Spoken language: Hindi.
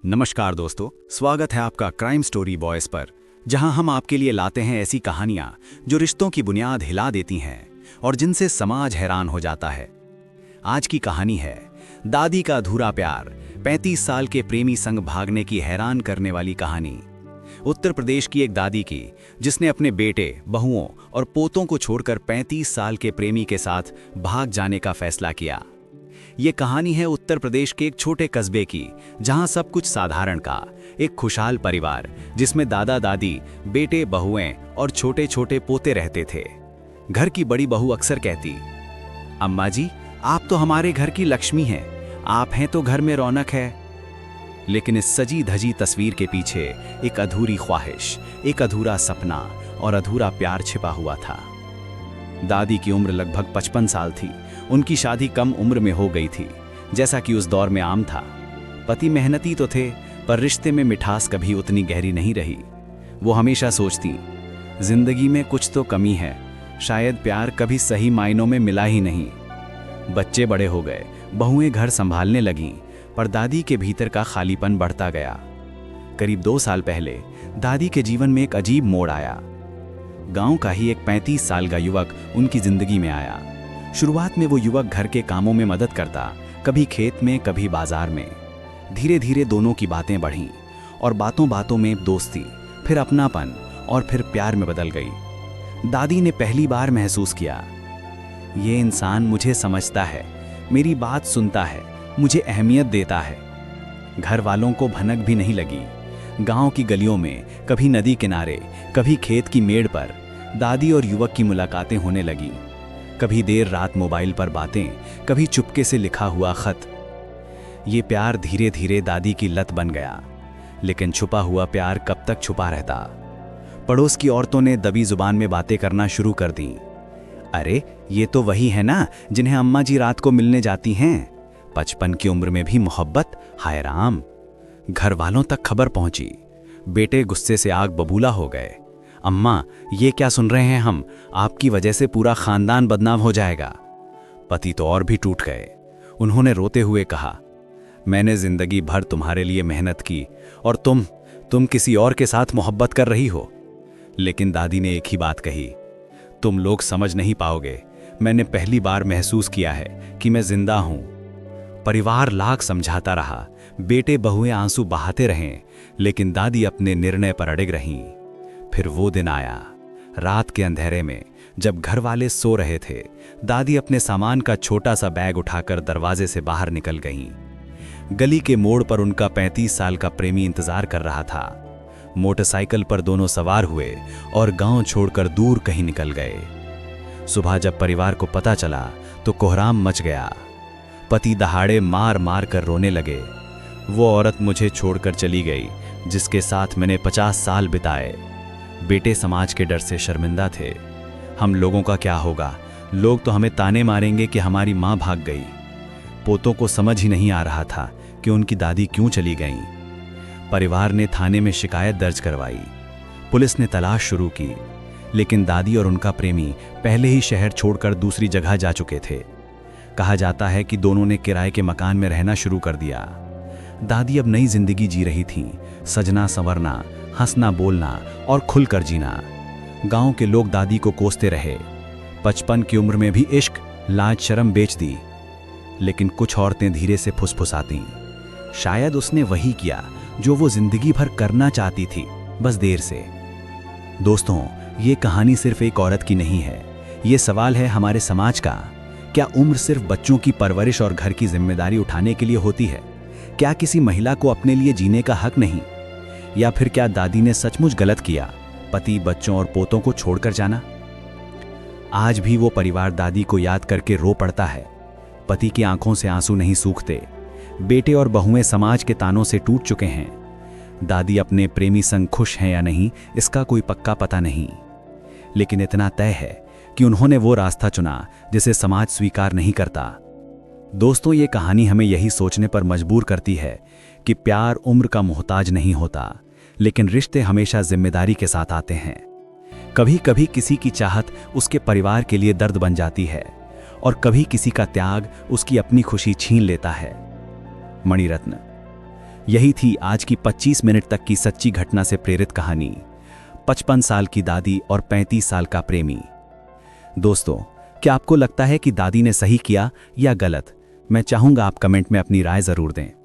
नमस्कार दोस्तों, स्वागत है आपका क्राइम स्टोरी बॉयज पर, जहां हम आपके लिए लाते हैं ऐसी कहानियां जो रिश्तों की बुनियाद हिला देती हैं और जिनसे समाज हैरान हो जाता है। आज की कहानी है दादी का अधूरा प्यार, 35 साल के प्रेमी संग भागने की हैरान करने वाली कहानी। उत्तर प्रदेश की एक दादी की, जिसने अपने बेटे, बहुओं और पोतों को छोड़कर 35 साल के प्रेमी के साथ भाग जाने का फैसला किया। ये कहानी है उत्तर प्रदेश के एक छोटे कस्बे की, जहां सब कुछ साधारण का एक खुशहाल परिवार, जिसमें दादा दादी, बेटे, बहुएं और छोटे छोटे पोते रहते थे। घर की बड़ी बहू अक्सर कहती, अम्मा जी, आप तो हमारे घर की लक्ष्मी हैं, आप हैं तो घर में रौनक है। लेकिन इस सजी धजी तस्वीर के पीछे एक अधूरी ख्वाहिश, एक अधूरा सपना और अधूरा प्यार छिपा हुआ था। दादी की उम्र लगभग 55 साल थी। उनकी शादी कम उम्र में हो गई थी, जैसा कि उस दौर में आम था। पति मेहनती तो थे, पर रिश्ते में मिठास कभी उतनी गहरी नहीं रही। वो हमेशा सोचती, जिंदगी में कुछ तो कमी है, शायद प्यार कभी सही मायनों में मिला ही नहीं। बच्चे बड़े हो गए, बहुएं घर संभालने लगीं, पर दादी के भीतर का खालीपन बढ़ता गया। करीब 2 साल पहले दादी के जीवन में एक अजीब मोड़ आया। गांव का ही एक 35 साल का युवक उनकी जिंदगी में आया। शुरुआत में वो युवक घर के कामों में मदद करता, कभी खेत में, कभी बाजार में। धीरे धीरे दोनों की बातें बढ़ीं और बातों बातों में दोस्ती, फिर अपनापन और फिर प्यार में बदल गई। दादी ने पहली बार महसूस किया, ये इंसान मुझे समझता है, मेरी बात सुनता है, मुझे अहमियत देता है। घर वालों को भनक भी नहीं लगी। गांव की गलियों में, कभी नदी किनारे, कभी खेत की मेड़ पर दादी और युवक की मुलाकातें होने लगी। कभी देर रात मोबाइल पर बातें, कभी चुपके से लिखा हुआ खत। ये प्यार धीरे धीरे दादी की लत बन गया। लेकिन छुपा हुआ प्यार कब तक छुपा रहता। पड़ोस की औरतों ने दबी जुबान में बातें करना शुरू कर दी। अरे, ये तो वही है ना जिन्हें अम्मा जी रात को मिलने जाती हैं। 55 की उम्र में भी मोहब्बत, हाय राम। घर वालों तक खबर पहुंची। बेटे गुस्से से आग बबूला हो गए। अम्मा, ये क्या सुन रहे हैं हम, आपकी वजह से पूरा खानदान बदनाम हो जाएगा। पति तो और भी टूट गए। उन्होंने रोते हुए कहा, मैंने जिंदगी भर तुम्हारे लिए मेहनत की और तुम किसी और के साथ मोहब्बत कर रही हो। लेकिन दादी ने एक ही बात कही, तुम लोग समझ नहीं पाओगे, मैंने पहली बार महसूस किया है कि मैं जिंदा हूं। परिवार लाख समझाता रहा, बेटे बहुएं आंसू बहाते रहें, लेकिन दादी अपने निर्णय पर अड़िग रहीं। फिर वो दिन आया। रात के अंधेरे में, जब घर वाले सो रहे थे, दादी अपने सामान का छोटा सा बैग उठाकर दरवाजे से बाहर निकल गईं। गली के मोड़ पर उनका 35 साल का प्रेमी इंतजार कर रहा था। मोटरसाइकिल पर दोनों सवार हुए और गांव छोड़कर दूर कहीं निकल गए। सुबह जब परिवार को पता चला तो कोहराम मच गया। पति दहाड़े मार मार कर रोने लगे। वो औरत मुझे छोड़कर चली गई जिसके साथ मैंने 50 साल बिताए। बेटे समाज के डर से शर्मिंदा थे। हम लोगों का क्या होगा, लोग तो हमें ताने मारेंगे कि हमारी माँ भाग गई। पोतों को समझ ही नहीं आ रहा था कि उनकी दादी क्यों चली गईं। परिवार ने थाने में शिकायत दर्ज करवाई। पुलिस ने तलाश शुरू की, लेकिन दादी और उनका प्रेमी पहले ही शहर छोड़कर दूसरी जगह जा चुके थे। कहा जाता है कि दोनों ने किराए के मकान में रहना शुरू कर दिया। दादी अब नई जिंदगी जी रही थी, सजना संवरना, हंसना बोलना और खुलकर जीना। गांव के लोग दादी को कोसते रहे। 55 की उम्र में भी इश्क, लाज शर्म बेच दी। लेकिन कुछ औरतें धीरे से फुसफुसातीं, शायद उसने वही किया जो वो जिंदगी भर करना चाहती थी, बस देर से। दोस्तों, ये कहानी सिर्फ एक औरत की नहीं है, ये सवाल है हमारे समाज का। क्या उम्र सिर्फ बच्चों की परवरिश और घर की जिम्मेदारी उठाने के लिए होती है? क्या किसी महिला को अपने लिए जीने का हक नहीं? या फिर क्या दादी ने सचमुच गलत किया, पति, बच्चों और पोतों को छोड़कर जाना? आज भी वो परिवार दादी को याद करके रो पड़ता है। पति की आंखों से आंसू नहीं सूखते। बेटे और बहुएं समाज के तानों से टूट चुके हैं। दादी अपने प्रेमी संग खुश हैं या नहीं, इसका कोई पक्का पता नहीं। लेकिन इतना तय है कि उन्होंने वो रास्ता चुना जिसे समाज स्वीकार नहीं करता। दोस्तों, ये कहानी हमें यही सोचने पर मजबूर करती है कि प्यार उम्र का मोहताज नहीं होता, लेकिन रिश्ते हमेशा जिम्मेदारी के साथ आते हैं। कभी कभी किसी की चाहत उसके परिवार के लिए दर्द बन जाती है और कभी किसी का त्याग उसकी अपनी खुशी छीन लेता है। मणिरत्न। यही थी आज की 25 मिनट तक की सच्ची घटना से प्रेरित कहानी, 55 साल की दादी और 35 साल का प्रेमी। दोस्तों, क्या आपको लगता है कि दादी ने सही किया या गलत? मैं चाहूंगा आप कमेंट में अपनी राय जरूर दें।